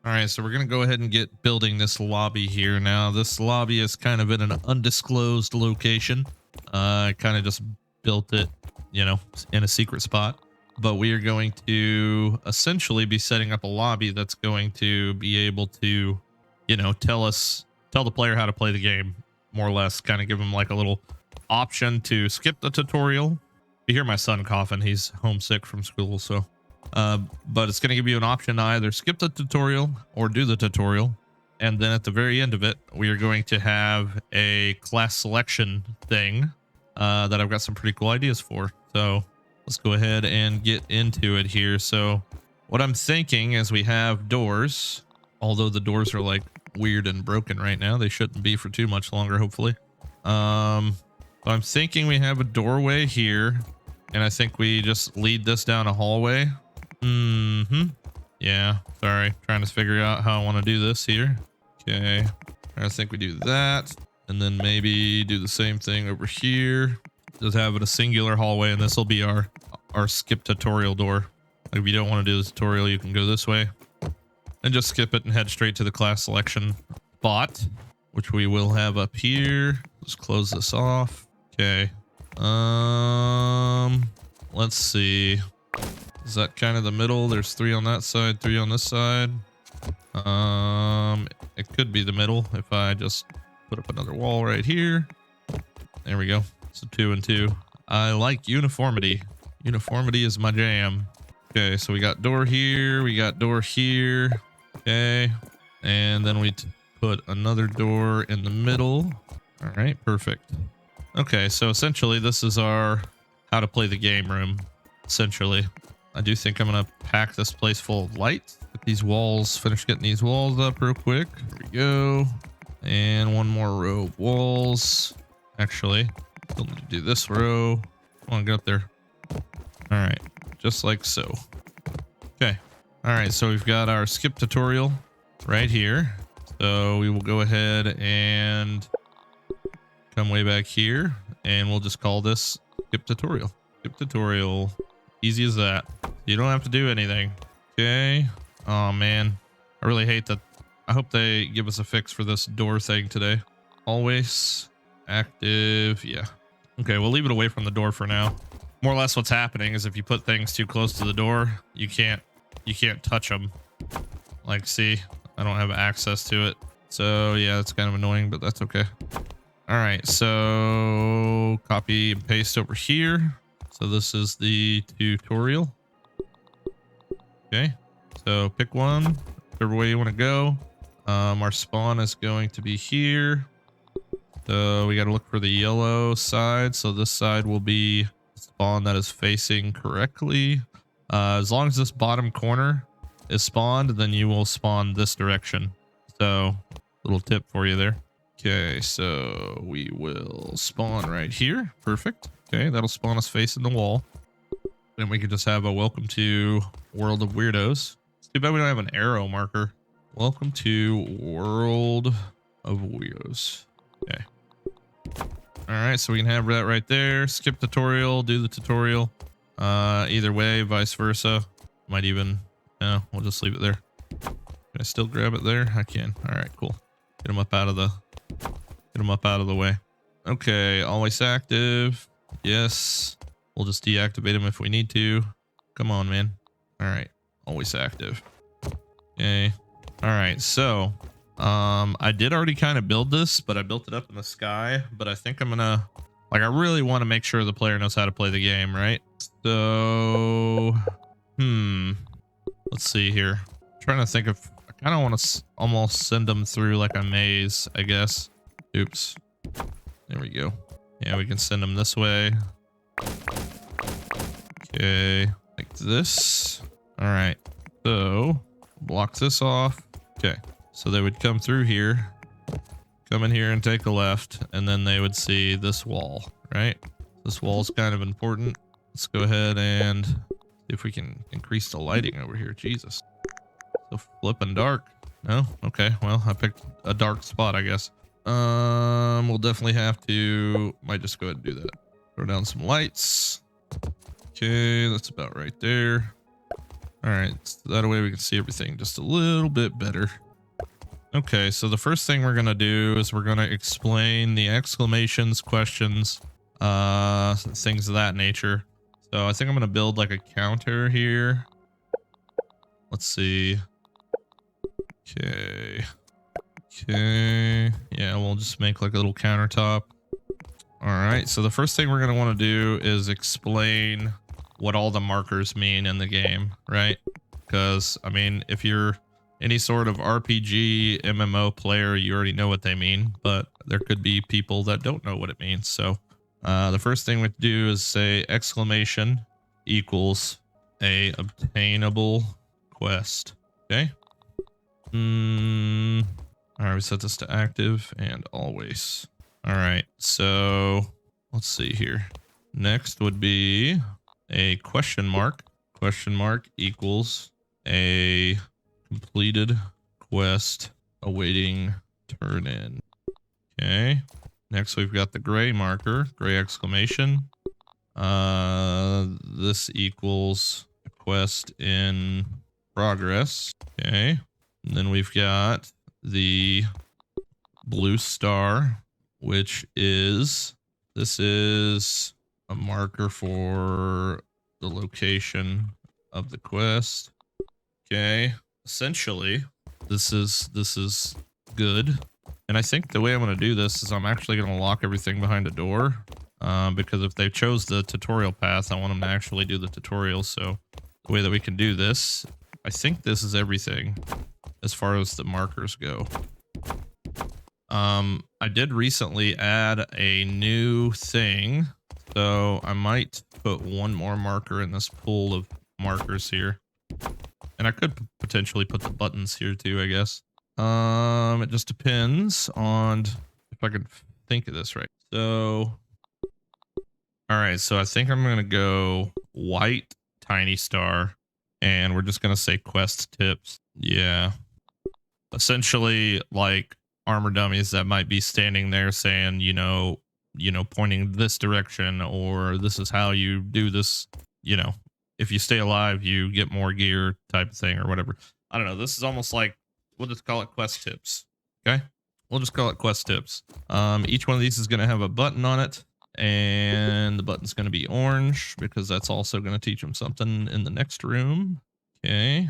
All right, so we're gonna go ahead and get building this lobby here. Now, this lobby is kind of in an undisclosed location. I kind of just built it, you know, in a secret spot. But we are going to essentially be setting up a lobby that's going to be able to, you know, tell the player how to play the game, more or less. Kind of give them like a little option to skip the tutorial. You hear my son coughing; he's homesick from school, so. But it's going to give you an option to either skip the tutorial or do the tutorial. And then at the very end of it, we are going to have a class selection thing that I've got some pretty cool ideas for. So let's go ahead and get into it here. So what I'm thinking is we have doors, although the doors are like weird and broken right now. They shouldn't be for too much longer, hopefully. I'm thinking we have a doorway here, and I think we just lead this down a hallway. Yeah, sorry. Trying to figure out how I want to do this here. Okay. I think we do that. And then maybe do the same thing over here. Just have it a singular hallway, and this will be our skip tutorial door. Like if you don't want to do the tutorial, you can go this way. And just skip it and head straight to the class selection spot, which we will have up here. Let's close this off. Okay. Let's see. Is that kind of the middle? There's 3 on that side, 3 on this side. It could be the middle if I just put up another wall right here. There we go. So 2 and 2. I like uniformity. Uniformity is my jam. Okay, so we got door here. We got door here. Okay. And then we put another door in the middle. All right, perfect. Okay, so essentially this is our how to play the game room, essentially. I do think I'm going to pack this place full of light. Get these walls, finish getting these walls up real quick. There we go. And one more row of walls. Actually, still need to do this row. Come on, get up there. All right, just like so. Okay. All right, so we've got our skip tutorial right here. So we will go ahead and come way back here, and we'll just call this skip tutorial. Skip tutorial. Easy as that. You don't have to do anything. Okay. Oh man, I really hate that. I hope they give us a fix for this door thing today. Always active. Yeah. Okay, we'll leave it away from the door for now. More or less what's happening is if you put things too close to the door, you can't touch them. Like, see, I don't have access to it. So yeah, that's kind of annoying, but that's okay. All right, so copy and paste over here. So this is the tutorial. Okay, so pick one, whichever way you want to go. Our spawn is going to be here. So we got to look for the yellow side. So this side will be spawn that is facing correctly. As long as this bottom corner is spawned, then you will spawn this direction. So little tip for you there. Okay, so we will spawn right here. Perfect. Okay, that'll spawn us facing the wall. Then we can just have a welcome to World of Weirdos. It's too bad we don't have an arrow marker. Welcome to World of Weirdos. Okay. All right, so we can have that right there. Skip tutorial, do the tutorial. Either way, vice versa. Might even, no, we'll just leave it there. Can I still grab it there? I can. All right, cool. Get them up out of the way. Okay, always active. Yes. We'll just deactivate them if we need to. Come on, man. All right, always active. Okay. All right, so I did already kind of build this, but I built it up in the sky. But I think I'm gonna, like, I really want to make sure the player knows how to play the game, right? So, let's see here. I'm trying to think of, I kind of want to almost send them through like a maze, I guess. Oops. There we go. Yeah, we can send them this way. Okay, like this. All right, so block this off. Okay, so they would come through here, come in here and take a left, and then they would see this wall, right? This wall is kind of important. Let's go ahead and see if we can increase the lighting over here. Jesus, so flipping dark. No, okay, well, I picked a dark spot, I guess. We'll definitely have to, might just go ahead and do that. Throw down some lights. Okay, that's about right there. All right, so that way we can see everything just a little bit better. Okay, so the first thing we're gonna do is we're gonna explain the exclamations, questions, things of that nature. So I think I'm gonna build like a counter here. Let's see. Okay. Okay. Yeah, we'll just make like a little countertop. All right, so the first thing we're gonna want to do is explain what all the markers mean in the game, right? Because I mean, if you're any sort of RPG MMO player, you already know what they mean, but there could be people that don't know what it means. So the first thing we do is say exclamation equals a obtainable quest. Okay. All right, we set this to active and always. All right, so let's see here. Next would be a question mark. Question mark equals a completed quest awaiting turn in. Okay. Next we've got the gray marker, gray exclamation. This equals a quest in progress. Okay. And then we've got the blue star, which is, this is a marker for the location of the quest. Okay. Essentially, this is good. And I think the way I'm going to do this is I'm actually going to lock everything behind a door. Because if they chose the tutorial path, I want them to actually do the tutorial. So the way that we can do this, I think this is everything as far as the markers go. I did recently add a new thing, so I might put one more marker in this pool of markers here. And I could potentially put the buttons here too, I guess. It just depends on if I could think of this right. So, all right, so I think I'm gonna go white tiny star, and we're just gonna say quest tips. Yeah. Essentially, like armor dummies that might be standing there saying, you know, pointing this direction, or this is how you do this, you know, if you stay alive, you get more gear type of thing or whatever. I don't know. This is almost like, we'll just call it quest tips. Okay. We'll just call it quest tips. Each one of these is going to have a button on it, and the button's going to be orange because that's also going to teach them something in the next room. Okay.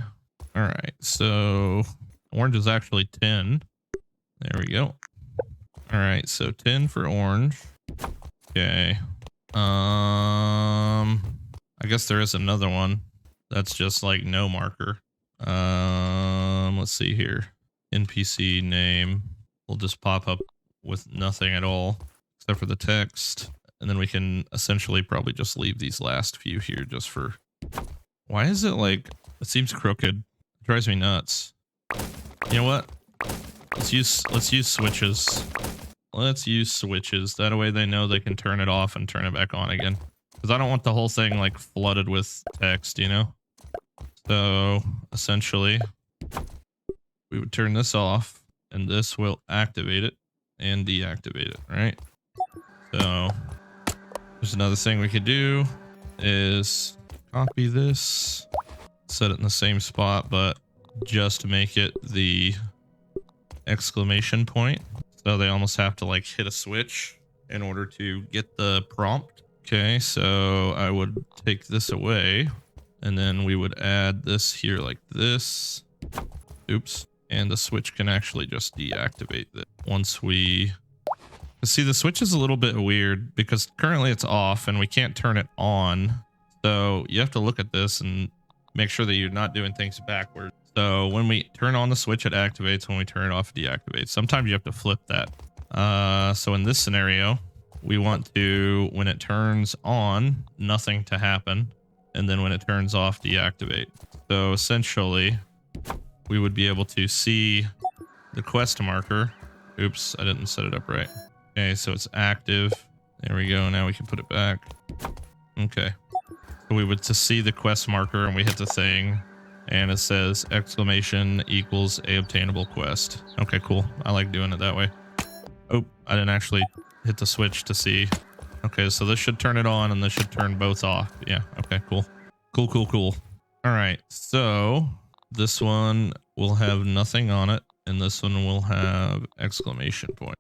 All right. So orange is actually 10. There we go. All right, so 10 for orange. Okay. I guess there is another one that's just like no marker. Let's see here. NPC name will just pop up with nothing at all except for the text. And then we can essentially probably just leave these last few here just for... Why is it like... It seems crooked. It drives me nuts. You know what? Let's use switches. Let's use switches. That way they know they can turn it off and turn it back on again. Because I don't want the whole thing like flooded with text, you know? So essentially, we would turn this off and this will activate it and deactivate it, right? So there's another thing we could do is copy this, set it in the same spot, but just make it the exclamation point. So they almost have to like hit a switch in order to get the prompt. Okay, so I would take this away and then we would add this here like this. Oops. And the switch can actually just deactivate it once we... See, the switch is a little bit weird because currently it's off and we can't turn it on. So you have to look at this and make sure that you're not doing things backwards. So when we turn on the switch, it activates. When we turn it off, it deactivates. Sometimes you have to flip that. So in this scenario, we want to, when it turns on, nothing to happen. And then when it turns off, deactivate. So essentially, we would be able to see the quest marker. Oops, I didn't set it up right. Okay, so it's active. There we go. Now we can put it back. Okay. So we would to see the quest marker and we hit the thing and it says exclamation equals a obtainable quest. Okay, cool. I like doing it that way. Oh, I didn't actually hit the switch to see. Okay, so this should turn it on and this should turn both off. Yeah, okay, cool. Cool. All right, so this one will have nothing on it, and this one will have exclamation point.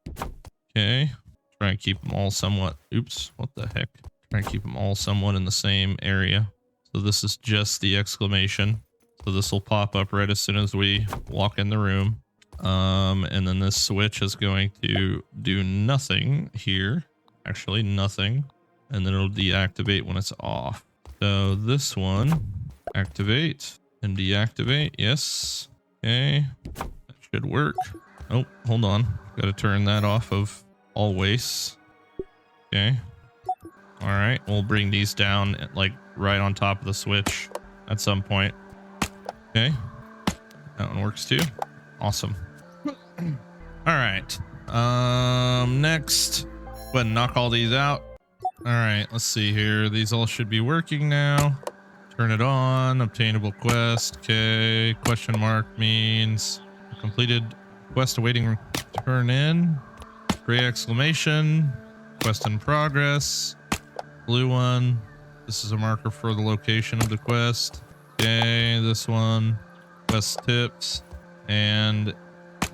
Okay, try and keep them all somewhat. Oops, what the heck? Try and keep them all somewhat in the same area. So this is just the exclamation. So this will pop up right as soon as we walk in the room. And then this switch is going to do nothing here. Actually, nothing. And then it'll deactivate when it's off. So this one, activate and deactivate. Yes. Okay. That should work. Oh, hold on. Got to turn that off of always. Okay. All right. We'll bring these down like right on top of the switch at some point. Okay. That one works too. Awesome. All right. Next, go ahead and knock all these out. All right. Let's see here. These all should be working now. Turn it on. Obtainable quest. Okay. Question mark means completed quest awaiting turn in. Gray exclamation. Quest in progress. Blue one. This is a marker for the location of the quest. Okay. This one. Quest tips. And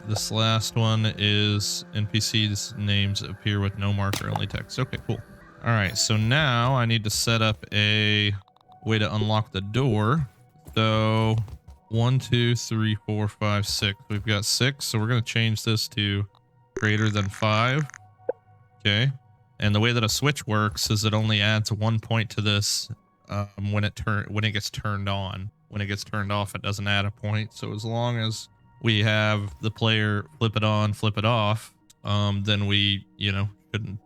this last one is NPC's names appear with no marker, only text. Okay, cool. All right, so now I need to set up a way to unlock the door. So 1, 2, 3, 4, 5, 6. We've got 6, so we're gonna change this to greater than 5. Okay. And the way that a switch works is it only adds 1 point to this when it gets turned on. When it gets turned off, it doesn't add a point. So as long as we have the player flip it on, flip it off, then we, shouldn't,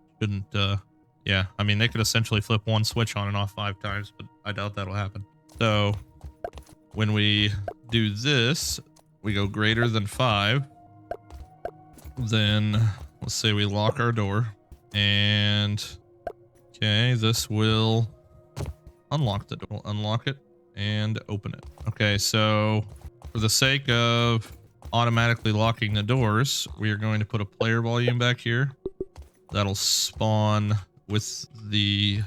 yeah. I mean, they could essentially flip one switch on and off 5 times, but I doubt that'll happen. So when we do this, we go greater than 5. Then let's say we lock our door, and okay, this will unlock the door. Unlock it and open it. Okay, so for the sake of automatically locking the doors, we are going to put a player volume back here. That'll spawn with the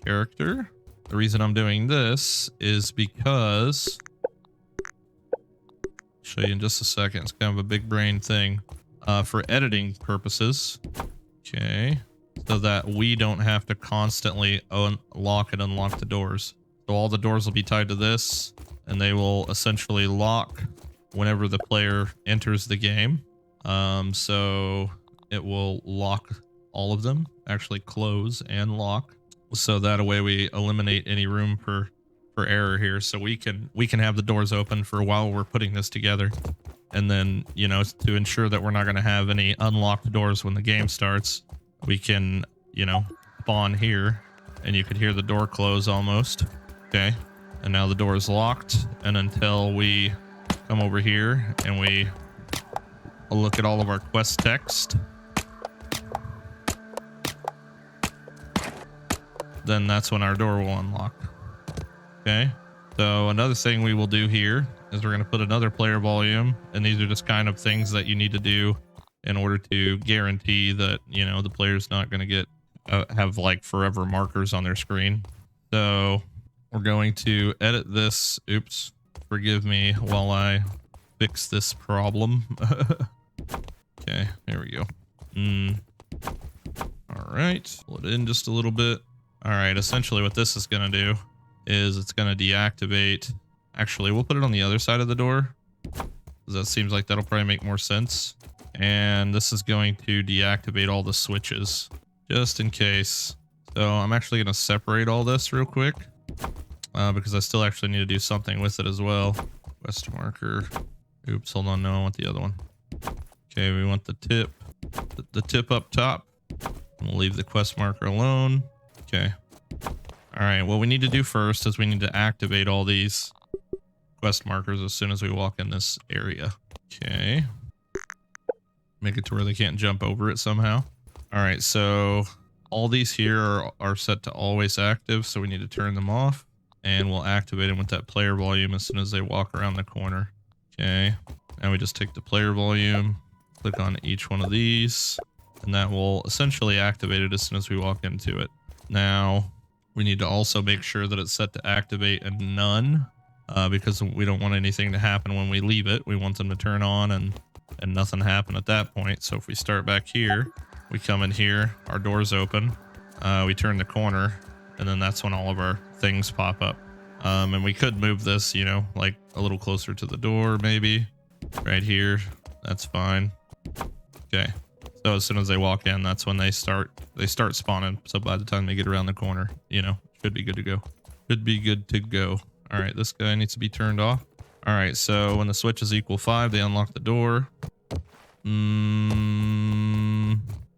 character. The reason I'm doing this is because I'll show you in just a second. It's kind of a big brain thing for editing purposes. Okay, so that we don't have to constantly lock and unlock the doors. So all the doors will be tied to this, and they will essentially lock whenever the player enters the game. So it will lock all of them, actually close and lock. So that way we eliminate any room for error here. So we can have the doors open for while we're putting this together. And then, to ensure that we're not going to have any unlocked doors when the game starts, we can, spawn here, and you could hear the door close almost. Okay. And now the door is locked. And until we come over here and we look at all of our quest text, then that's when our door will unlock. Okay. So another thing we will do here is we're going to put another player volume, and these are just kind of things that you need to do in order to guarantee that, the player's not going to get have like forever markers on their screen. So we're going to edit this. Oops. Forgive me while I fix this problem. Okay, there we go. All right, pull it in just a little bit. All right, essentially what this is going to do is it's going to deactivate. Actually, we'll put it on the other side of the door, because that seems like that'll probably make more sense. And this is going to deactivate all the switches, just in case. So I'm actually going to separate all this real quick, because I still actually need to do something with it as well. Quest marker. Oops, hold on. No, I want the other one. Okay, we want the tip. The tip up top. We'll leave the quest marker alone. Okay. All right, what we need to do first is we need to activate all these quest markers as soon as we walk in this area. Okay. Make it to where they can't jump over it somehow. All right, so all these here are set to always active, so we need to turn them off, and we'll activate them with that player volume as soon as they walk around the corner. Okay, and we just take the player volume, click on each one of these, and that will essentially activate it as soon as we walk into it. Now, we need to also make sure that it's set to activate and none. because we don't want anything to happen when we leave it. We want them to turn on and nothing happen at that point. So if we start back here, we come in here, our door's open, we turn the corner, and then that's when all of our things pop up. And we could move this, you know, like a little closer to the door, maybe right here. That's fine. Okay. So as soon as they walk in, that's when they start spawning. So by the time they get around the corner, you know, should be good to go. Should be good to go. All right, this guy needs to be turned off. All right, so when the switch is equal 5, they unlock the door.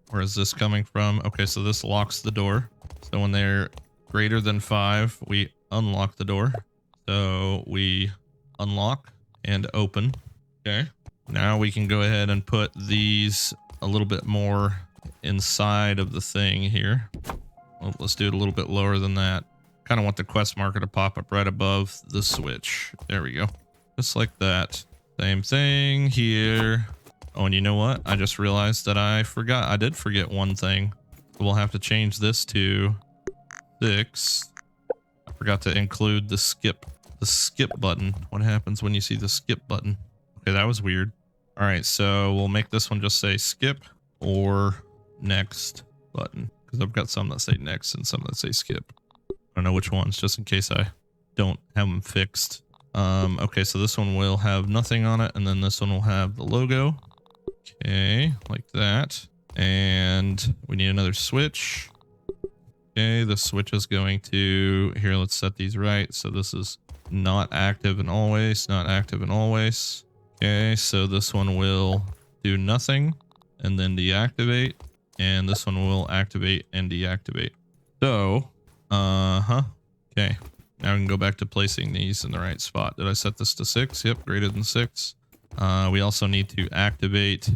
Where is this coming from? Okay, so this locks the door. So when they're greater than 5, we unlock the door. So we unlock and open. Okay. Now we can go ahead and put these a little bit more inside of the thing here. Well, let's do it a little bit lower than that. Kind of want the quest marker to pop up right above the switch. There we go. Just like that. Same thing here. Oh, and you know what? I just realized that I did forget one thing. We'll have to change this to 6. I forgot to include the skip button. What happens when you see the skip button? Okay, that was weird. All right, so we'll make this one just say skip or next button, because I've got some that say next and some that say skip. I don't know which ones, just in case I don't have them fixed. Okay, so this one will have nothing on it, and then this one will have the logo. Okay, like that. And we need another switch. Okay, the switch is going to, here, let's set these right. So this is not active and always, not active and always. Okay, so this one will do nothing and then deactivate, and this one will activate and deactivate. So, okay, now we can go back to placing these in the right spot. Did I set this to 6? Yep, greater than 6. We also need to activate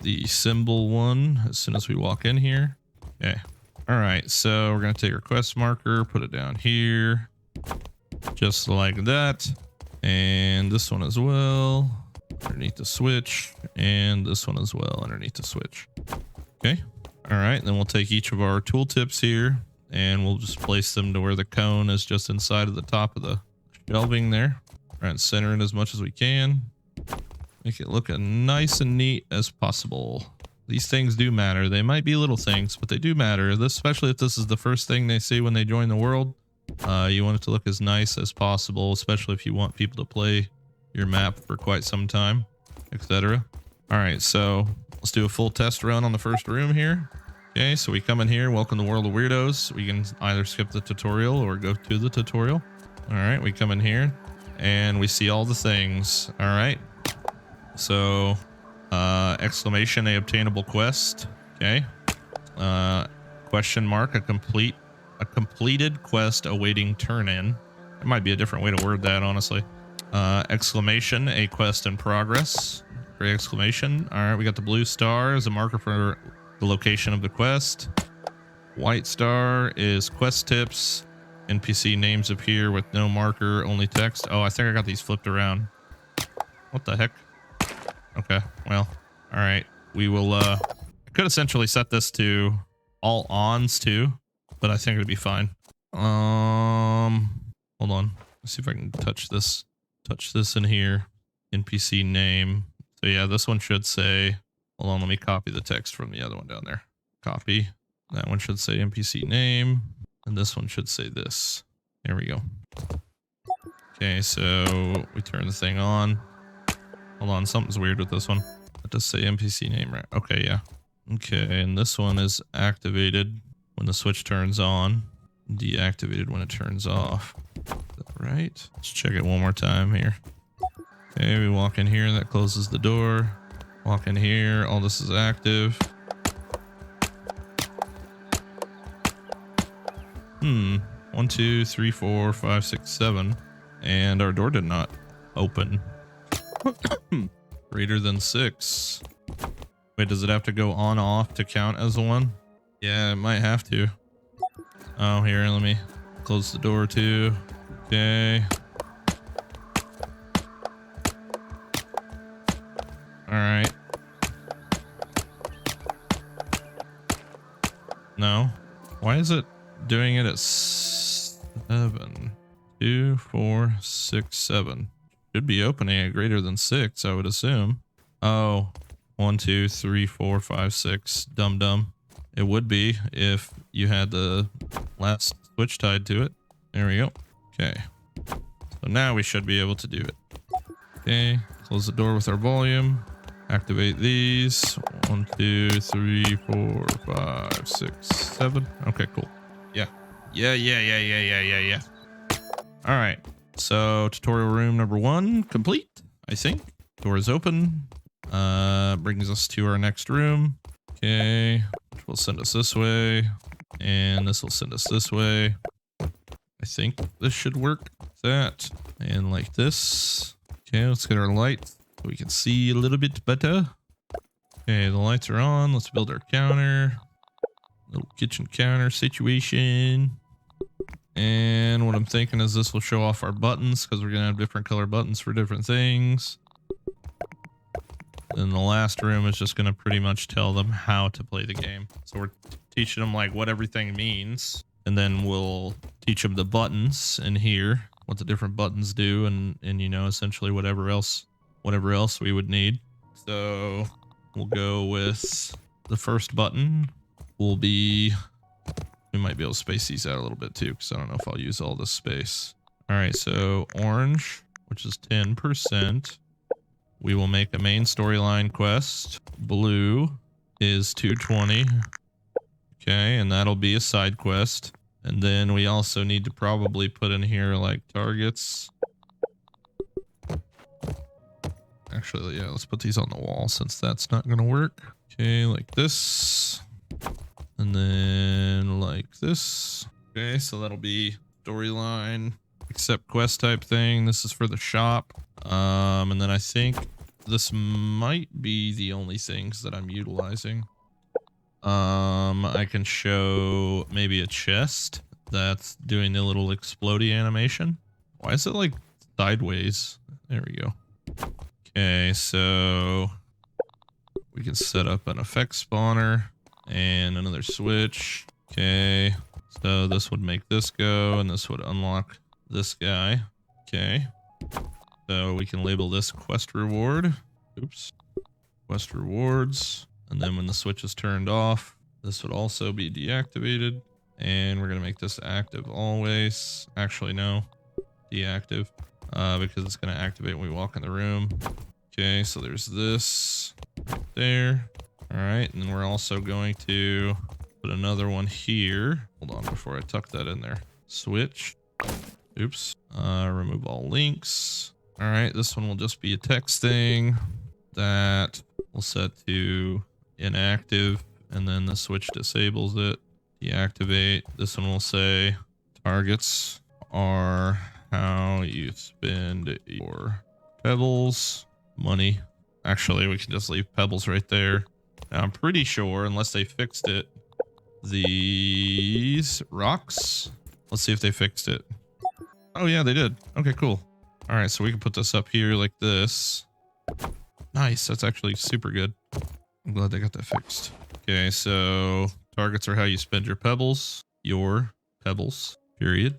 the symbol one as soon as we walk in here. Okay. All right, so we're going to take our quest marker, put it down here, just like that. And this one as well, underneath the switch, and this one as well, underneath the switch. Okay. All right, then we'll take each of our tooltips here, and we'll just place them to where the cone is just inside of the top of the shelving there. Try and center it as much as we can. Make it look as nice and neat as possible. These things do matter. They might be little things, but they do matter. Especially if this is the first thing they see when they join the world. You want it to look as nice as possible, especially if you want people to play your map for quite some time, etc. All right, so let's do a full test run on the first room here. Okay, so we come in here. Welcome to World of Weirdos. We can either skip the tutorial or go to the tutorial. All right, we come in here and we see all the things. All right, so exclamation, a obtainable quest. Okay. Question mark, a completed quest awaiting turn in. It might be a different way to word that, honestly. Exclamation, a quest in progress. Great exclamation. All right, we got the blue star as a marker for the location of the quest. White star is quest tips. NPC names appear with no marker, only text. Oh, I think I got these flipped around. What the heck? Okay, well, all right. We will, I could essentially set this to all ons too, but I think it'd be fine. Hold on. Let's see if I can touch this in here. NPC name. So yeah, this one should say, hold on, let me copy the text from the other one down there. Copy. That one should say NPC name, and this one should say this. There we go. Okay, so we turn the thing on. Hold on, something's weird with this one. It does say NPC name, right? Okay, yeah. Okay, and this one is activated when the switch turns on, deactivated when it turns off. Is that right? Let's check it one more time here. Okay, we walk in here, that closes the door. Walk in here, all this is active. 1, 2, 3, 4, 5, 6, 7. And our door did not open. Greater than 6. Wait, does it have to go on off to count as one? Yeah, it might have to. Oh, here, let me close the door too. Okay. All right. No. Why is it doing it at 7? 2, 4, 6, 7. Should be opening at greater than 6, I would assume. Oh, 1, 2, 3, 4, 5, 6. Dum dum. It would be if you had the last switch tied to it. There we go. Okay. So now we should be able to do it. Okay. Close the door with our volume. Activate these. 1, 2, 3, 4, 5, 6, 7. Okay, cool. Yeah. Yeah. All right. So tutorial room number 1 complete, I think. Door is open. Brings us to our next room. Okay. Which will send us this way. And this will send us this way. I think this should work. That. And like this. Okay, let's get our light so we can see a little bit better. Okay, the lights are on. Let's build our counter. Little kitchen counter situation. And what I'm thinking is this will show off our buttons because we're going to have different color buttons for different things. And the last room is just going to pretty much tell them how to play the game. So we're teaching them like what everything means. And then we'll teach them the buttons in here, what the different buttons do, and you know, essentially whatever else we would need. So we'll go with the first button will be, we might be able to space these out a little bit too, because I don't know if I'll use all this space. All right, so orange, which is 10%. We will make a main storyline quest. Blue is 220. Okay, and that'll be a side quest. And then we also need to probably put in here like targets. Actually, yeah, let's put these on the wall since that's not going to work. Okay, like this. And then like this. Okay, so that'll be storyline, except quest type thing. This is for the shop. And then I think this might be the only things that I'm utilizing. I can show maybe a chest that's doing the little explodey animation. Why is it like sideways? There we go. Okay, so we can set up an effect spawner and another switch. Okay, so this would make this go and this would unlock this guy. Okay, so we can label this quest reward. Oops, quest rewards. And then when the switch is turned off, this would also be deactivated. And we're going to make this active always. Actually, no, deactive, because it's going to activate when we walk in the room. Okay, so there's this right there. All right, and then we're also going to put another one here. Hold on before I tuck that in there. Switch. Oops. Remove all links. All right, this one will just be a text thing that we'll set to inactive, and then the switch disables it. Deactivate. This one will say targets are how you spend your pebbles. Money. Actually, we can just leave pebbles right there. Now, I'm pretty sure, unless they fixed it, these rocks. Let's see if they fixed it. Oh yeah, they did. Okay, cool. All right, so we can put this up here like this. Nice. That's actually super good. I'm glad they got that fixed. Okay, so targets are how you spend your pebbles. Your pebbles, period.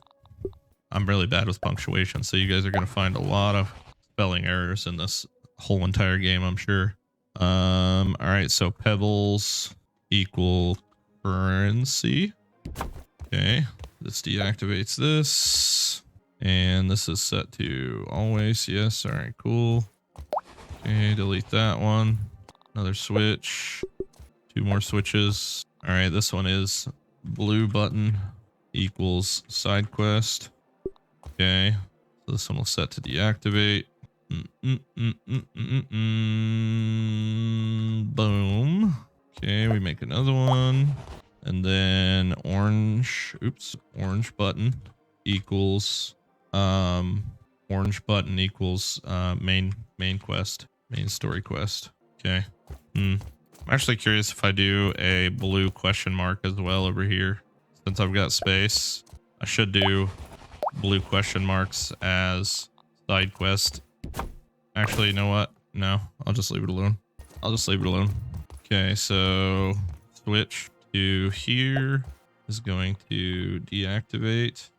I'm really bad with punctuation, so you guys are going to find a lot of spelling errors in this whole entire game, I'm sure. All right, so pebbles equal currency. Okay, this deactivates this. And this is set to always. Yes, all right, cool. Okay, delete that one. Another switch. 2 more switches. All right, this one is blue button equals side quest. Okay, so this one will set to deactivate. Boom. Okay, we make another one. And then orange, oops, orange button equals, orange button equals, main quest, main story quest. Okay. I'm actually curious if I do a blue question mark as well over here. Since I've got space, I should do blue question marks as side quest. Actually, you know what? No, I'll just leave it alone. I'll just leave it alone. Okay, so switch to here is going to deactivate.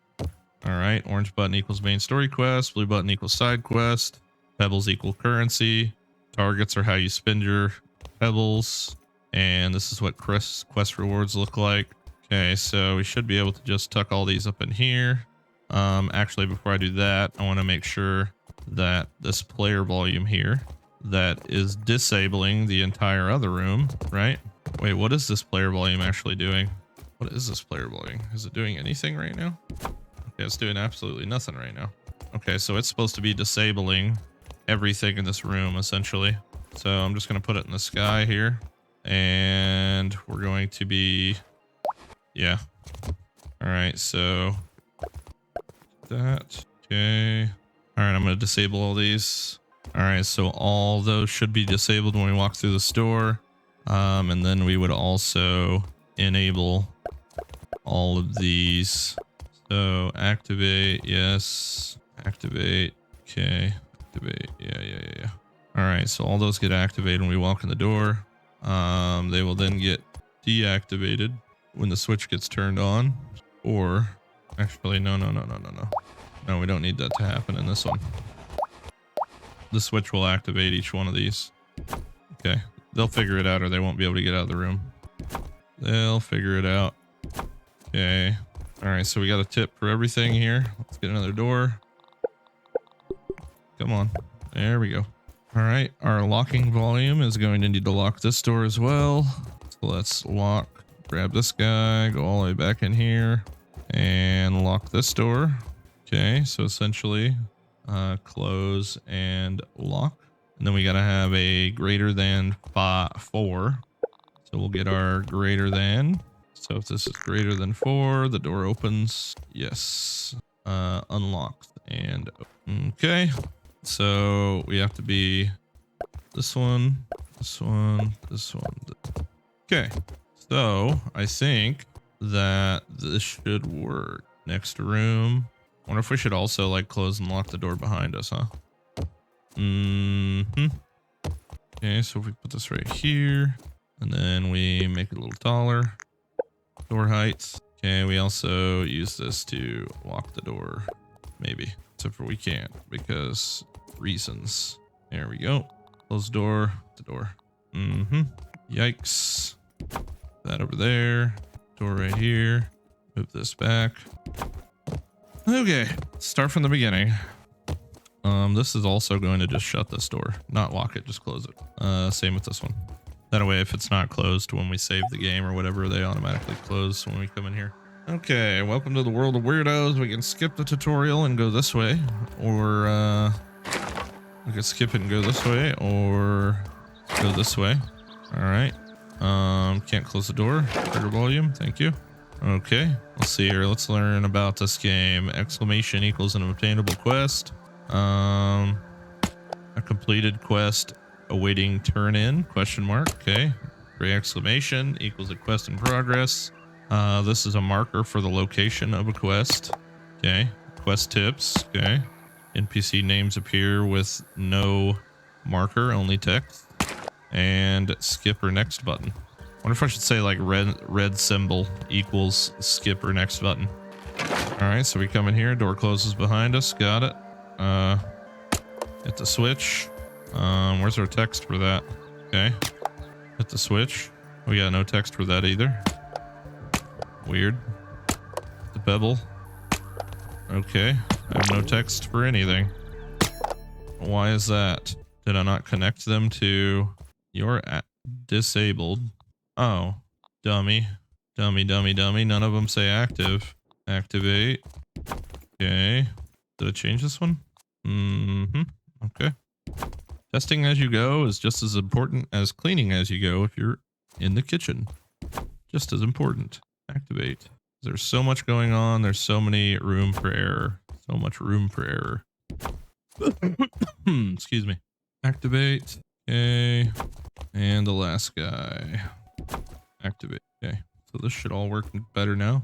All All right, orange button equals main story quest, blue button equals side quest, pebbles equal currency, targets are how you spend your pebbles, and this is what quest rewards look like. Okay, so we should be able to just tuck all these up in here. Actually, before I do that, I want to make sure that this player volume here that is disabling the entire other room, right? Wait, what is this player volume actually doing? What is this player volume? Is it doing anything right now? Okay, it's doing absolutely nothing right now. Okay, so it's supposed to be disabling everything in this room, essentially. So I'm just going to put it in the sky here. And we're going to be... Yeah. All right, so... That. Okay. All right, I'm going to disable all these. All right, so all those should be disabled when we walk through the store. And then we would also enable all of these. So activate, yes. Activate, okay. Activate, yeah. All right, so all those get activated when we walk in the door. They will then get deactivated when the switch gets turned on. Or, actually, no. No, we don't need that to happen in this one. The switch will activate each one of these. Okay, they'll figure it out or they won't be able to get out of the room. They'll figure it out. Okay. All right, so we got a tip for everything here. Let's get another door. Come on. There we go. All right, our locking volume is going to need to lock this door as well. So let's lock, grab this guy, go all the way back in here, and lock this door. Okay, so essentially, close and lock. And then we got to have a greater than 4. So we'll get our greater than. So if this is greater than 4, the door opens. Yes. Unlocked and okay. So we have to be this one, this one, this one. Okay. So I think that this should work. Next room. Wonder if we should also like close and lock the door behind us, huh? Okay, so if we put this right here and then we make it a little taller. Door height. Okay, we also use this to lock the door. Maybe. Except for we can't because reasons. There we go. Close door. The door. Yikes. That over there. Door right here. Move this back. Okay. Start from the beginning. This is also going to just shut this door. Not lock it, just close it. Same with this one. That way, if it's not closed when we save the game or whatever, they automatically close when we come in here. Okay, welcome to the world of weirdos. We can skip the tutorial and go this way, or we can skip it and go this way, or go this way. All right. Can't close the door. Trigger volume. Thank you. Okay, let's see here. Let's learn about this game. Exclamation equals an obtainable quest. A completed quest awaiting turn in, question mark. Okay. Gray exclamation equals a quest in progress. This is a marker for the location of a quest. Okay. Quest tips. Okay. NPC names appear with no marker, only text. And skip or next button. Wonder if I should say like red symbol equals skip or next button. All right, so we come in here, door closes behind us. Got it. Hit the switch. Where's our text for that? Okay. Hit the switch. We got no text for that either. Weird. The pebble. Okay. I have no text for anything. Why is that? Did I not connect them to your disabled? Oh, dummy. Dummy. None of them say active. Activate. Okay. Did I change this one? Okay. Testing as you go is just as important as cleaning as you go if you're in the kitchen. Just as important. Activate. There's so much going on. There's so many room for error. So much room for error. Excuse me. Activate. Okay. And the last guy. Activate. Okay. So this should all work better now.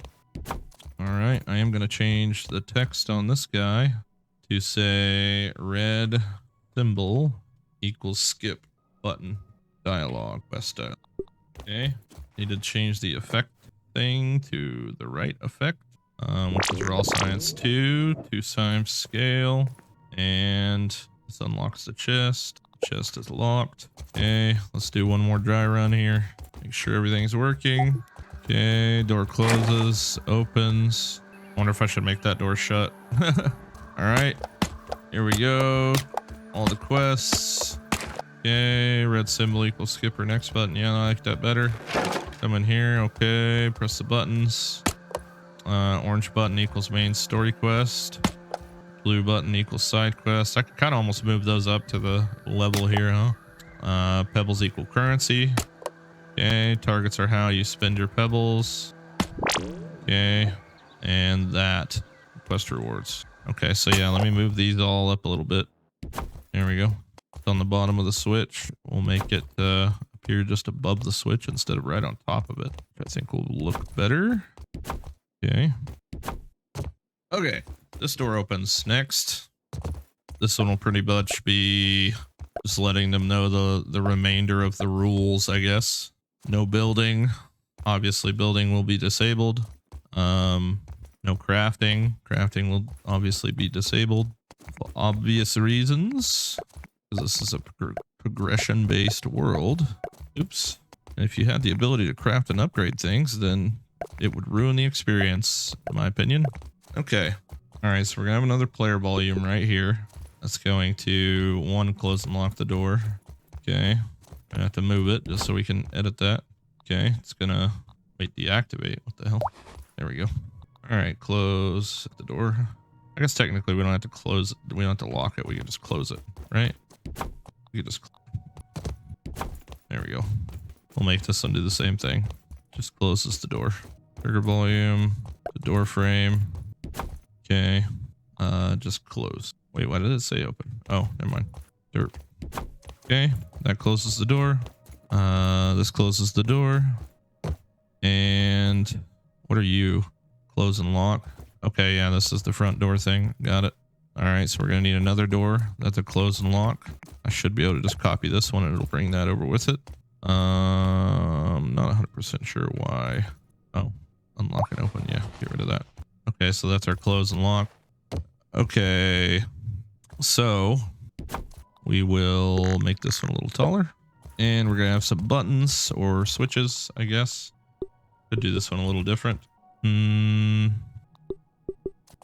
All right. I am going to change the text on this guy to say red symbol equals skip button dialogue quest dialog. Okay. Need to change the effect thing to the right effect. which is raw science 2 times scale, and this unlocks the chest. Chest is locked. Okay, let's do one more dry run here. Make sure everything's working. Okay, door closes, opens. Wonder if I should make that door shut. All right, here we go. All the quests. Okay, red symbol equals skip or next button. Yeah, I like that better. Come in here. Okay, press the buttons. Orange button equals main story quest. Blue button equals side quest. I could kind of almost move those up to the level here, huh? Pebbles equal currency. Okay, targets are how you spend your pebbles. Okay, and that quest rewards. Okay, so yeah, let me move these all up a little bit. There we go. It's on the bottom of the switch. We'll make it appear just above the switch instead of right on top of it, which I think will look better. Okay. Okay, this door opens. Next, this one will pretty much be just letting them know the remainder of the rules, I guess. No building. Obviously, building will be disabled. No crafting. Crafting will obviously be disabled for obvious reasons, because this is a progression-based world. Oops. And if you had the ability to craft and upgrade things, then it would ruin the experience, in my opinion. Okay. All right, so we're gonna have another player volume right here. That's going to, one, close and lock the door. Okay. I have to move it just so we can edit that. Okay, it's gonna wait, deactivate. What the hell? There we go. All right, close the door. I guess technically we don't have to close it. We don't have to lock it. We can just close it, right? We can just. There we go. We'll make this one do the same thing. Just closes the door. Trigger volume, the door frame. Okay. Just close. Wait, why did it say open? Oh, never mind. Dirt. Okay, that closes the door. This closes the door. And what are you? Close and lock. Okay, yeah, this is the front door thing. Got it. All right, so we're gonna need another door that's a close and lock. I should be able to just copy this one and it'll bring that over with it. Not 100% sure why. Oh, unlock and open. Yeah, get rid of that. Okay, so that's our close and lock. Okay, so we will make this one a little taller, and we're gonna have some buttons or switches, I guess. Could do this one a little different.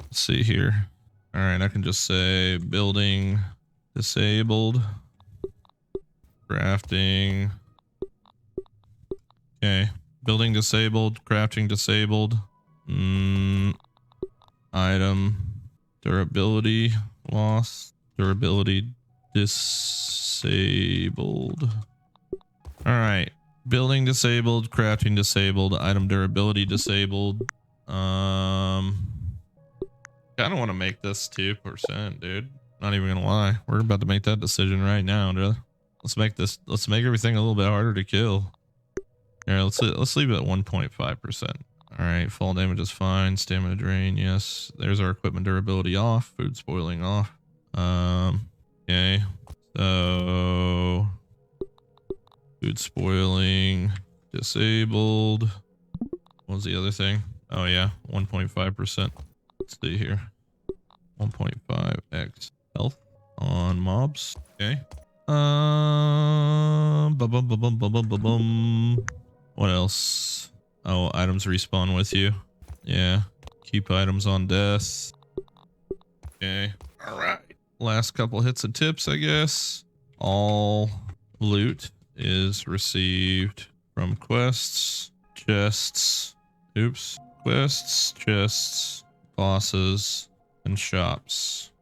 Let's see here. All right, I can just say building disabled, crafting. Okay, building disabled, crafting disabled. Item durability lost, durability disabled. All right, building disabled, crafting disabled, item durability disabled. Kind of want to make this 2%, dude. Not even gonna lie, we're about to make that decision right now, dude. Let's make everything a little bit harder to kill. Here, let's leave it at 1.5%. All right, fall damage is fine. Stamina drain, yes. There's our equipment durability off. Food spoiling off. Okay. So food spoiling disabled. What was the other thing? Oh yeah, 1.5%. Let's see here. 1.5x health on mobs. Okay. What else? Oh, items respawn with you. Yeah. Keep items on death. Okay. All right. Last couple hits and tips, I guess. All loot is received from quests, chests. Oops. Quests, chests, bosses, and shops.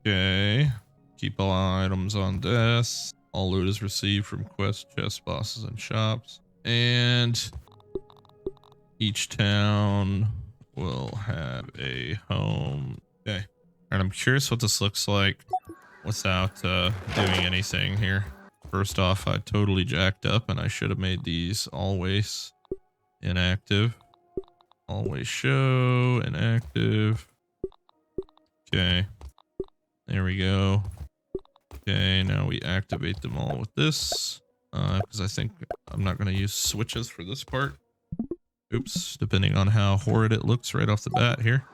Okay. Keep all items on death. All loot is received from quests, chests, bosses, and shops. And each town will have a home. Okay. And I'm curious what this looks like without doing anything here. First off, I totally jacked up and I should have made these always inactive. Always show inactive. Okay. There we go. Okay, now we activate them all with this. Because I think I'm not going to use switches for this part. Oops, depending on how horrid it looks right off the bat here.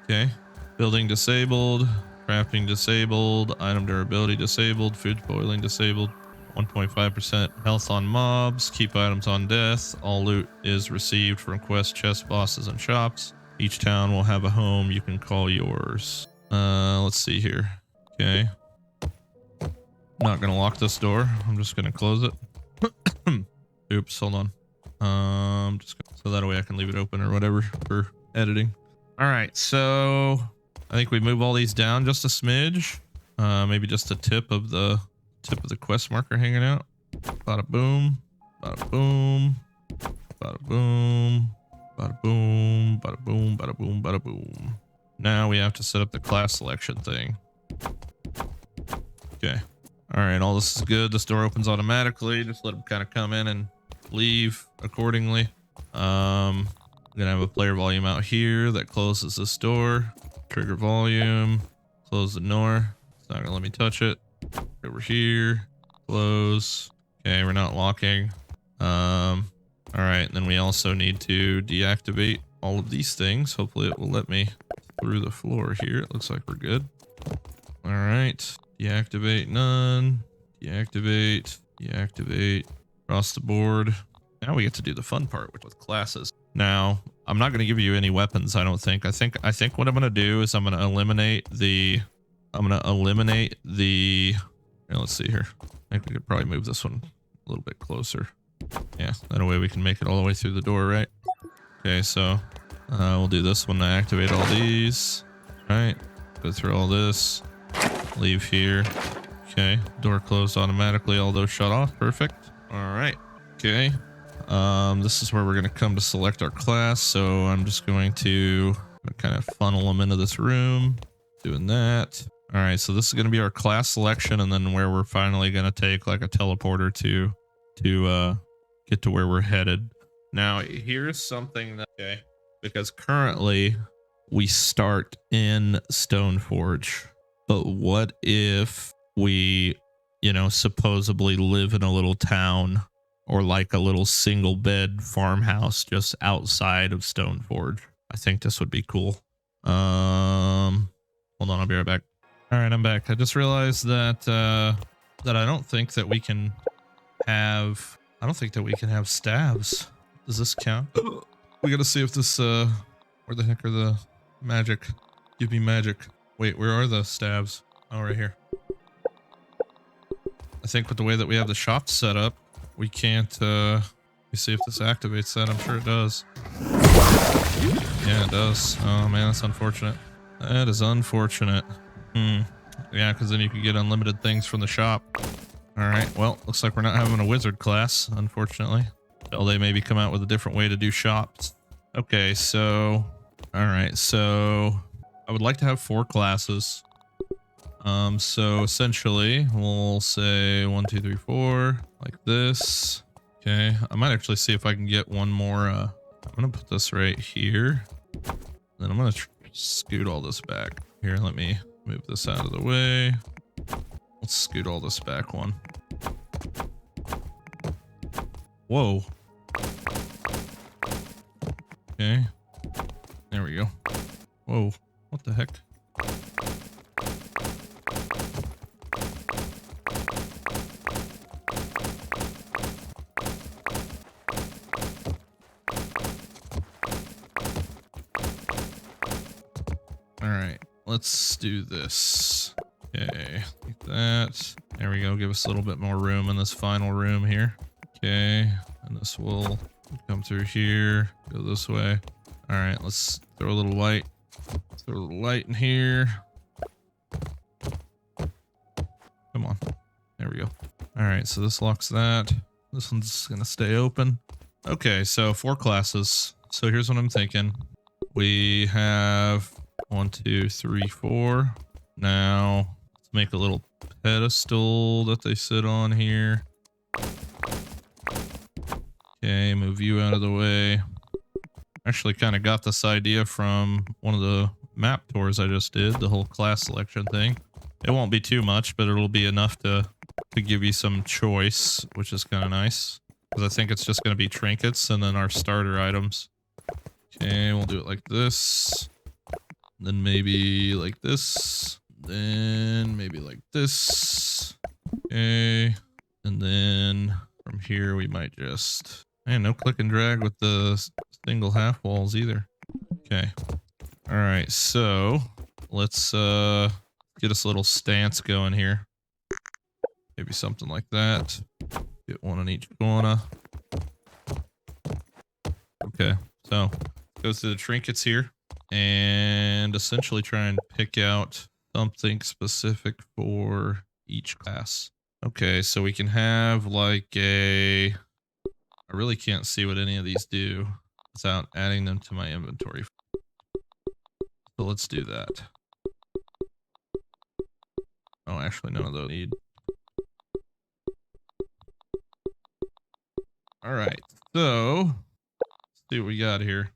Okay. Building disabled. Crafting disabled. Item durability disabled. Food boiling disabled. 1.5% health on mobs. Keep items on death. All loot is received from quest chest bosses and shops. Each town will have a home you can call yours. Let's see here. Okay. Not gonna lock this door. I'm just gonna close it. Oops, hold on. So that way I can leave it open or whatever for editing. All right, so I think we move all these down just a smidge. Maybe just a tip of the quest marker hanging out. Bada boom, bada boom, bada boom, bada boom, bada boom, bada boom, bada boom. Now we have to set up the class selection thing. Okay. All right, all this is good. This door opens automatically. Just let them kind of come in and leave accordingly. I'm gonna have a player volume out here that closes this door. Trigger volume, close the door. It's not gonna let me touch it. Over here, close. Okay, we're not locking. All right, and then we also need to deactivate all of these things. Hopefully it will let me through the floor here. It looks like we're good. All right, deactivate none, deactivate, deactivate across the board. Now we get to do the fun part, which with classes. Now, I'm not going to give you any weapons, I don't think. I think what I'm going to do is I'm going to eliminate the here, let's see here. I think we could probably move this one a little bit closer. Yeah, that way we can make it all the way through the door, right? Okay, so we'll do this one to activate all these. All right, go through all this, leave here. Okay, door closed automatically, although shut off. Perfect. All right. Okay. This is where we're going to come to select our class. So I'm just going to kind of funnel them into this room, doing that. All right. So this is going to be our class selection, and then where we're finally going to take like a teleporter to get to where we're headed. Now, here's something that, okay, because currently we start in Stoneforge, but what if we, you know, supposedly live in a little town or like a little single bed farmhouse just outside of Stoneforge? I think this would be cool. Hold on, I'll be right back. All right, I'm back. I just realized that that I don't think that we can have staves. Does this count? We gotta see if this where the heck are the magic? Give me magic. Wait, where are the staves? Oh, right here. I think with the way that we have the shop set up, we can't, let me see if this activates that. I'm sure it does. Yeah, it does. Oh man, that's unfortunate. That is unfortunate. Yeah, because then you can get unlimited things from the shop. Alright, well, looks like we're not having a wizard class, unfortunately. Well, they maybe come out with a different way to do shops. Okay, so... Alright, so... I would like to have 4 classes. So essentially, we'll say 1, 2, 3, 4, like this. Okay, I might actually see if I can get one more, I'm gonna put this right here. Then I'm gonna scoot all this back. Here, let me move this out of the way. Let's scoot all this back one. Whoa. Okay. There we go. Whoa. What the heck? Alright, let's do this. Okay, like that. There we go. Give us a little bit more room in this final room here. Okay, and this will come through here, go this way. Alright, let's throw a little light. Throw a little light in here. Come on. There we go. Alright, so this locks that. This one's gonna stay open. Okay, so 4 classes. So here's what I'm thinking. We have 1, 2, 3, 4. Now, let's make a little pedestal that they sit on here. Okay, move you out of the way. Actually kind of got this idea from one of the map tours I just did, the whole class selection thing. It won't be too much, but it'll be enough to give you some choice, which is kind of nice. because I think it's just going to be trinkets and then our starter items. Okay, we'll do it like this. Then maybe like this. Then maybe like this. Okay. And then from here we might just... Man, no click and drag with the single half walls either. Okay. Alright, so let's get us a little stance going here. Maybe something like that. Get one on each corner. Okay, so go through the trinkets here and essentially try and pick out something specific for each class. Okay, so we can have like a... I really can't see what any of these do without adding them to my inventory. So let's do that. Oh, actually none of those need. Alright, so let's see what we got here.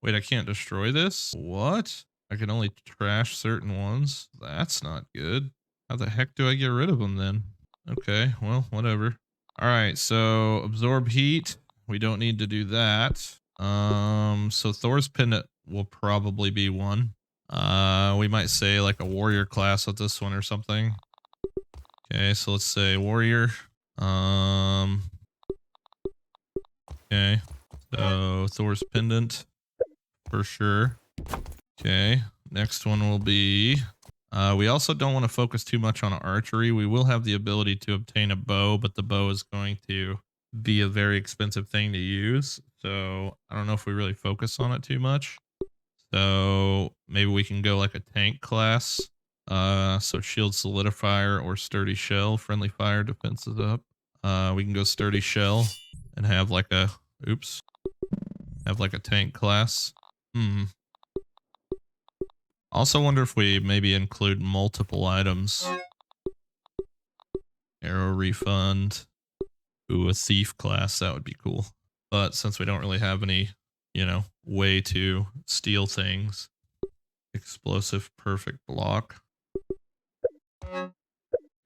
Wait, I can't destroy this? What? I can only trash certain ones? That's not good. How the heck do I get rid of them then? Okay, well, whatever. Alright, so absorb heat. We don't need to do that. So Thor's pendant will probably be one. We might say like a warrior class with this one or something. Okay, so let's say warrior. Okay, so Thor's pendant for sure. Okay, next one will be... we also don't want to focus too much on archery. We will have the ability to obtain a bow, but the bow is going to be a very expensive thing to use. So I don't know if we really focus on it too much. So maybe we can go like a tank class. So shield solidifier or sturdy shell, friendly fire, defense is up. We can go sturdy shell and have like a, oops, have like a tank class. Also wonder if we maybe include multiple items. Arrow refund. Ooh, a thief class, that would be cool. But since we don't really have any, you know, way to steal things. Explosive perfect block.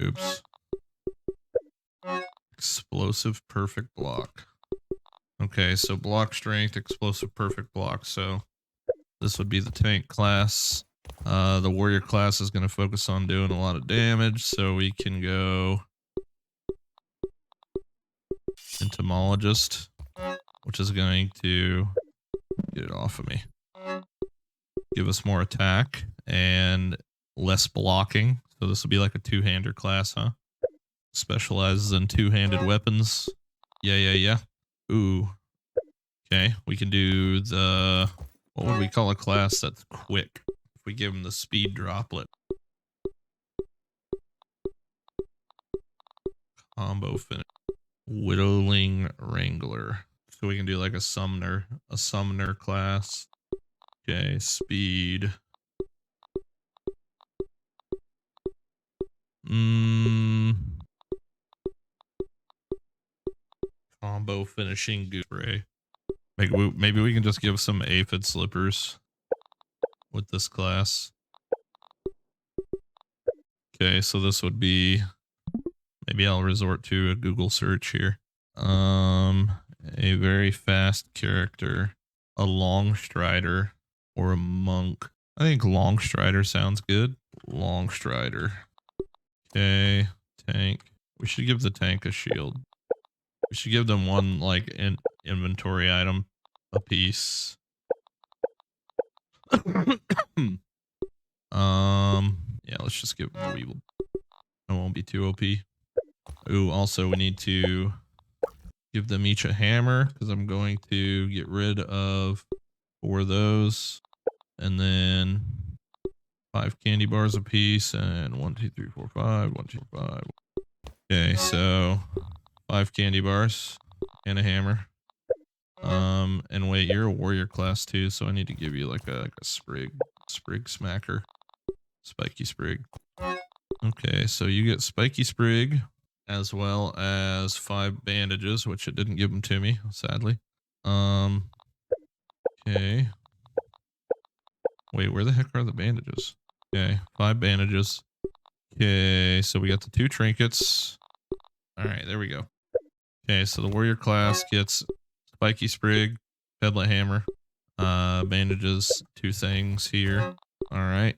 Oops. Explosive perfect block. Okay, so block strength, explosive perfect block. So this would be the tank class. The warrior class is going to focus on doing a lot of damage, so we can go entomologist, which is going to get it off of me. Give us more attack and less blocking. So this will be like a two-hander class, huh? Specializes in two-handed weapons. Yeah. Ooh. Okay, we can do the... What would we call a class that's quick? If we give him the speed droplet. Combo finish. Whittling Wrangler. So we can do like a summoner class. Okay, speed. Combo finishing goose spray. Maybe we can just give some aphid slippers with this class. Okay, so this would be... Maybe I'll resort to a Google search here. A very fast character, a long strider, or a monk. I think long strider sounds good. Long strider. Okay, tank. We should give the tank a shield. We should give them one like inventory item a piece. Yeah, let's just give them a weevil. It won't be too OP. Ooh, also we need to give them each a hammer because I'm going to get rid of 4 of those, and then 5 candy bars a piece, and 1, 2, 3, 4, 5. 1, 2, 5. Okay, so 5 candy bars and a hammer. And wait, you're a warrior class too, so I need to give you like a sprig smacker, spiky sprig. Okay, so you get spiky sprig as well as 5 bandages, which it didn't give them to me, sadly. Okay. Wait, where the heck are the bandages? Okay, 5 bandages. Okay, so we got the 2 trinkets. All right, there we go. Okay, so the warrior class gets spiky sprig, pebblet hammer, bandages, 2 things here. All right.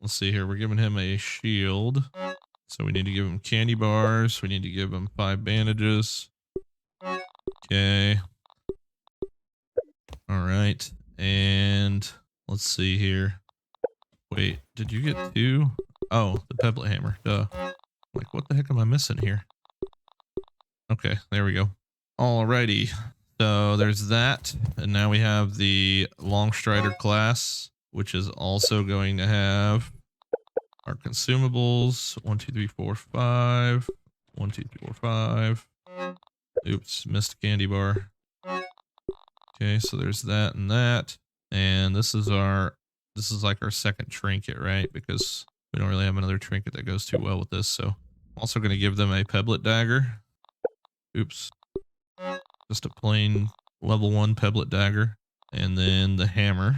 Let's see here. We're giving him a shield. So we need to give him candy bars. We need to give him 5 bandages. Okay. All right. And let's see here. Wait, did you get 2? Oh, the pebblet hammer. Duh. Like, what the heck am I missing here? Okay, there we go. Alrighty. So there's that. And now we have the long strider class, which is also going to have our consumables. 1, 2, 3, 4, 5. 1, 2, 3, 4, 5. Oops, missed candy bar. Okay, so there's that and that. And this is like our second trinket, right? Because we don't really have another trinket that goes too well with this. So I'm also going to give them a pebblet dagger. Oops. Just a plain level 1 pebblet dagger. And then the hammer.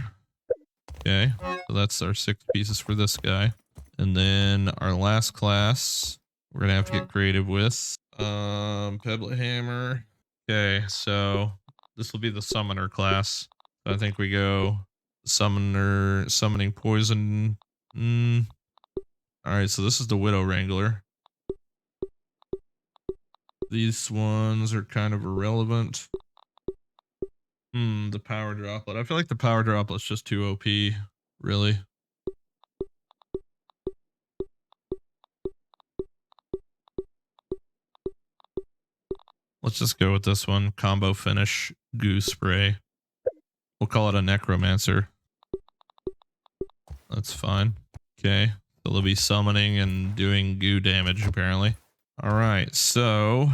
Okay, so that's our 6 pieces for this guy. And then our last class, we're going to have to get creative with. Pebblet hammer. Okay, so this will be the summoner class. So I think we go summoner, summoning poison. Alright, so this is the Widow Wrangler. These ones are kind of irrelevant. The power droplet. I feel like the power droplet's just too OP, really. Let's just go with this one. Combo finish, goo spray. We'll call it a necromancer. That's fine. Okay. So they'll be summoning and doing goo damage, apparently. Alright, so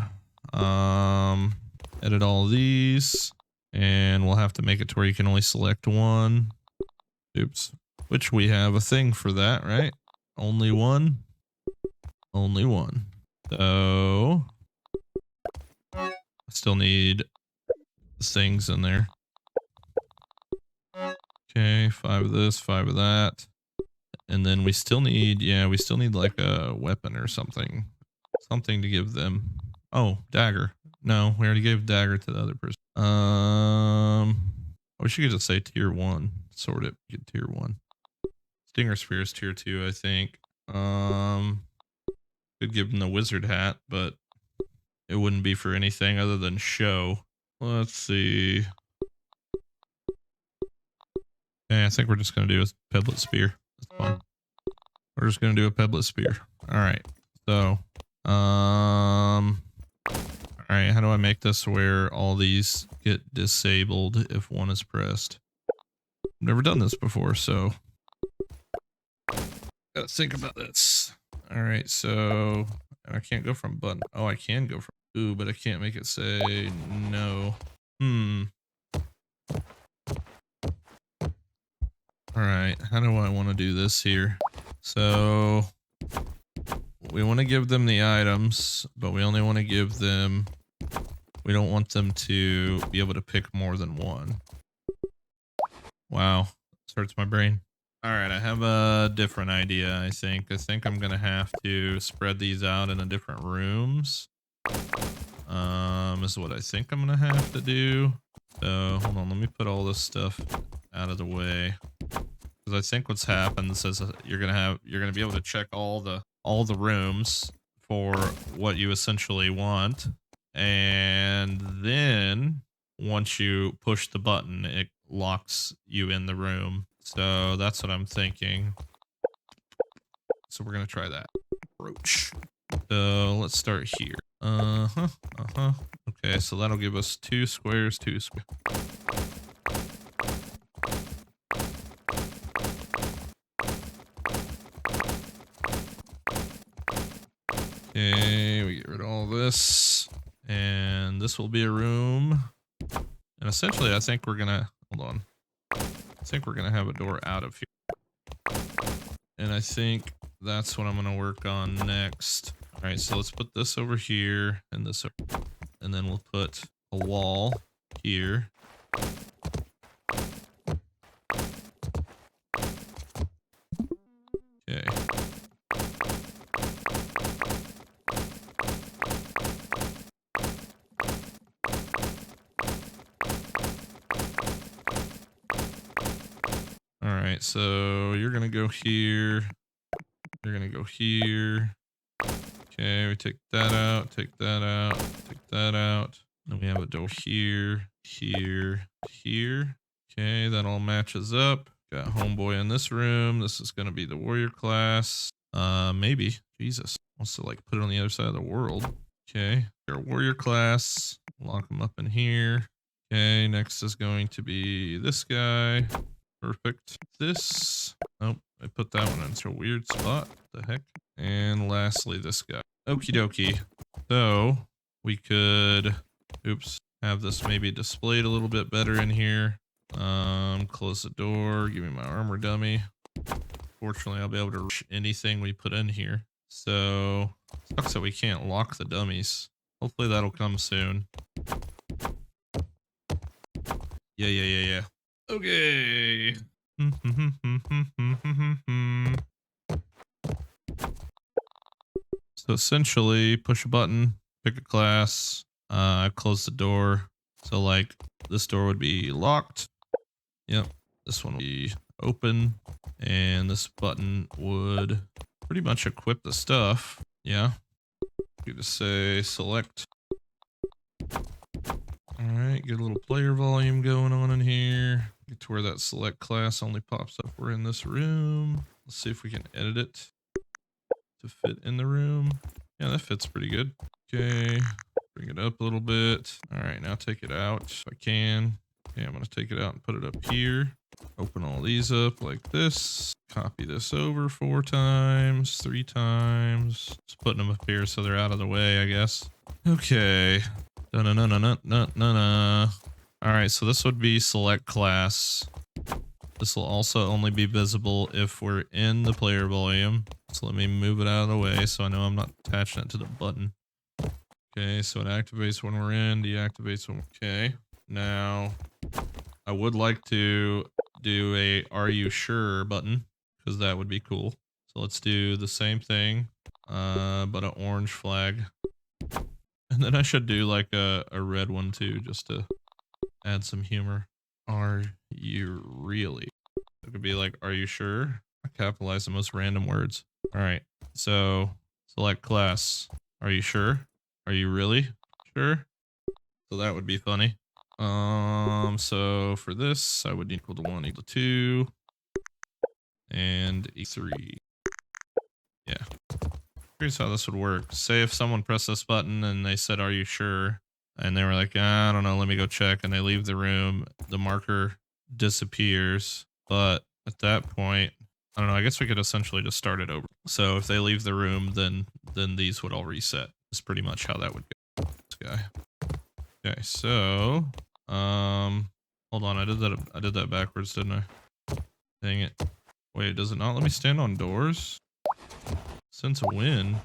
edit all these. And we'll have to make it to where you can only select one. Oops. Which we have a thing for that, right? Only one. Only one. So I still need things in there. Okay, 5 of this, 5 of that. And then we still need, we still need like a weapon or something. Something to give them. Oh, dagger. No, we already gave dagger to the other person. We should just say tier 1. Sort it, get tier 1. Stinger spear is tier 2, I think. Could give them the wizard hat, but it wouldn't be for anything other than show. Let's see. Yeah, I think we're just gonna do a pebblet spear. That's fine. We're just gonna do a pebblet spear. Alright. So alright, how do I make this where all these get disabled if one is pressed? I've never done this before, so gotta think about this. Alright, so I can't go from button. Oh, I can go from ooh, but I can't make it say no. Alright, how do I want to do this here? So we want to give them the items, but we only want to give them, we don't want them to be able to pick more than one. Wow, this hurts my brain. Alright, I have a different idea, I think. I think I'm gonna have to spread these out into different rooms. This is what I think I'm gonna have to do. So hold on, let me put all this stuff out of the way. Because I think what's happened is you're gonna be able to check all the rooms for what you essentially want, and then once you push the button, it locks you in the room. So that's what I'm thinking. So we're gonna try that approach. So let's start here. Okay, so that'll give us 2 squares, 2 squares. Okay, we get rid of all this. And this will be a room. And essentially, I think we're gonna, hold on. I think we're gonna have a door out of here. And I think that's what I'm gonna work on next. All right, so let's put this over here and this over, and then we'll put a wall here. Okay. right, so you're gonna go here. You're gonna go here. Okay, we take that out, take that out, take that out. Then we have a door here, here, here. Okay, that all matches up. Got homeboy in this room. This is gonna be the warrior class. Maybe. Jesus. Wants to like put it on the other side of the world. Okay, our warrior class. Lock them up in here. Okay, next is going to be this guy. Perfect. This. Oh, I put that one into a weird spot. What the heck? And lastly, this guy. Okie dokie. So we could, oops, have this maybe displayed a little bit better in here. Close the door. Give me my armor dummy. Fortunately, I'll be able to reach anything we put in here. So sucks that we can't lock the dummies. Hopefully that'll come soon. Yeah. Okay. So essentially, push a button, pick a class, close the door. So like this door would be locked. Yep. This one would be open. And this button would pretty much equip the stuff. Yeah. You just say select. Alright, get a little player volume going on in here. Get to where that select class only pops up. We're in this room. Let's see if we can edit it to fit in the room. Yeah, that fits pretty good. Okay, bring it up a little bit. Alright, now take it out if I can. Okay, I'm going to take it out and put it up here. Open all these up like this. Copy this over 4 times, 3 times. Just putting them up here so they're out of the way, I guess. Okay. Alright, so this would be select class. This will also only be visible if we're in the player volume. So let me move it out of the way so I know I'm not attaching it to the button. Okay, so it activates when we're in, deactivates when we're... Okay, now I would like to do a "Are you sure" button because that would be cool. So let's do the same thing, but an orange flag. And then I should do like a red one too, just to add some humor. Are you really? It could be like, are you sure? I capitalize the most random words. All right, so select class. Are you sure? Are you really sure? So that would be funny. So for this, I would need equal to 1 equal to 2 and E3. Yeah. Here's how this would work. Say if someone pressed this button and they said, are you sure? And they were like, I don't know, let me go check. And they leave the room. The marker disappears. But at that point, I don't know, I guess we could essentially just start it over. So if they leave the room, then these would all reset. That's pretty much how that would go. This guy. Okay, so hold on, I did that backwards, didn't I? Dang it. Wait, does it not let me stand on doors? Since when?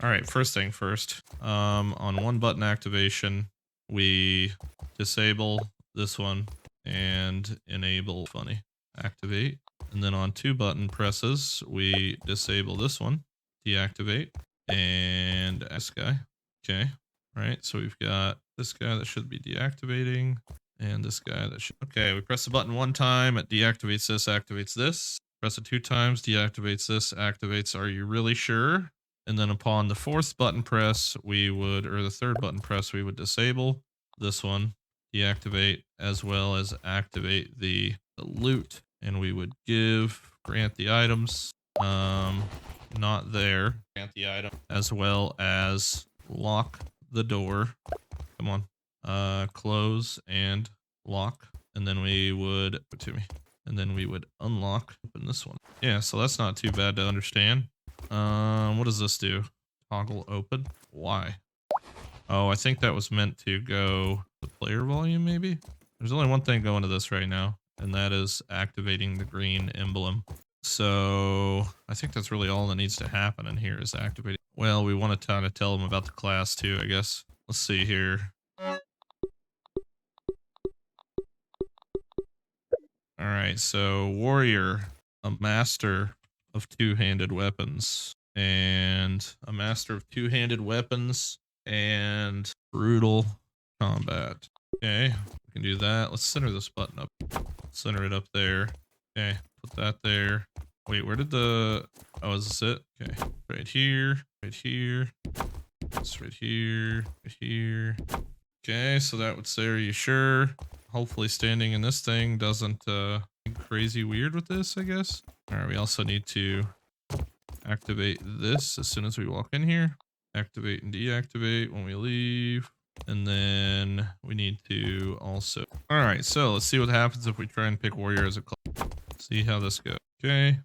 Alright, first thing first. On 1 button activation, we disable this one and enable funny. Activate. And then on 2 button presses, we disable this one, deactivate, and this guy. Okay. Alright, so we've got this guy that should be deactivating, and this guy that should... Okay, we press the button 1 time, it deactivates this, activates this. Press it 2 times, deactivates this, activates are you really sure? And then upon the 4th button press, we would, or the 3rd button press, we would disable this one, deactivate, as well as activate the loot. And we would grant the items, not there, grant the item, as well as lock the door. Come on, close and lock. And then we would, and then we would unlock, open this one. Yeah, so that's not too bad to understand. What does this do? Toggle open? Why? Oh, I think that was meant to go the player volume, maybe? There's only one thing going to this right now, and that is activating the green emblem. So I think that's really all that needs to happen in here is activating. Well, we want to kind of tell them about the class too, I guess. Let's see here. Alright, so warrior, a master of 2-handed weapons, and a master of 2-handed weapons and brutal combat. Okay, we can do that. Let's center this button up. Center it up there. Okay, Put that there. Wait, where did the... Oh, is this it? Okay. Right here. Right here. It's right here. Right here. Okay, so that would say, are you sure? Hopefully standing in this thing doesn't get crazy weird with this, I guess. All right, we also need to activate this as soon as we walk in here. Activate and deactivate when we leave. And then we need to also... All right, so let's see what happens if we try and pick warrior as a class. See how this goes. Okay,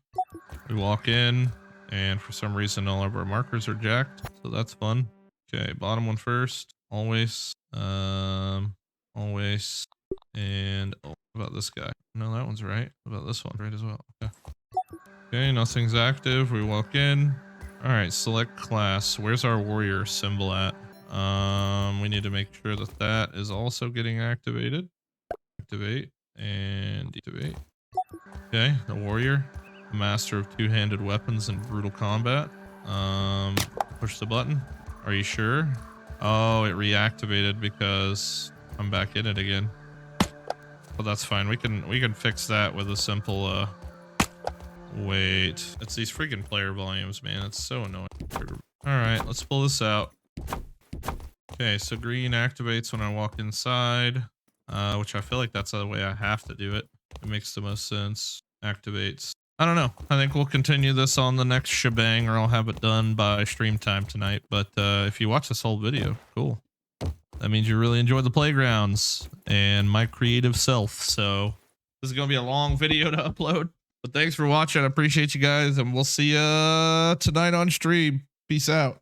we walk in and for some reason all of our markers are jacked, so that's fun. Okay, bottom one first. Always. Always. And oh, what about this guy? No, that one's right. What about this one? Right as well. Okay. Okay, nothing's active. We walk in. All right, select class. Where's our warrior symbol at? We need to make sure that that is also getting activated. Activate and deactivate. Okay, the warrior, master of two-handed weapons and brutal combat. Push the button. Are you sure? Oh, it reactivated because I'm back in it again. But that's fine. We can fix that with a simple wait. It's these freaking player volumes, man. It's so annoying. All right, let's pull this out. Okay, so green activates when I walk inside, which I feel like that's the way I have to do it. It makes the most sense. Activates. I don't know. I think we'll continue this on the next shebang, or I'll have it done by stream time tonight. But if you watch this whole video, cool. That means you really enjoyed the playgrounds and my creative self. So this is going to be a long video to upload. But thanks for watching. I appreciate you guys, and we'll see you tonight on stream. Peace out.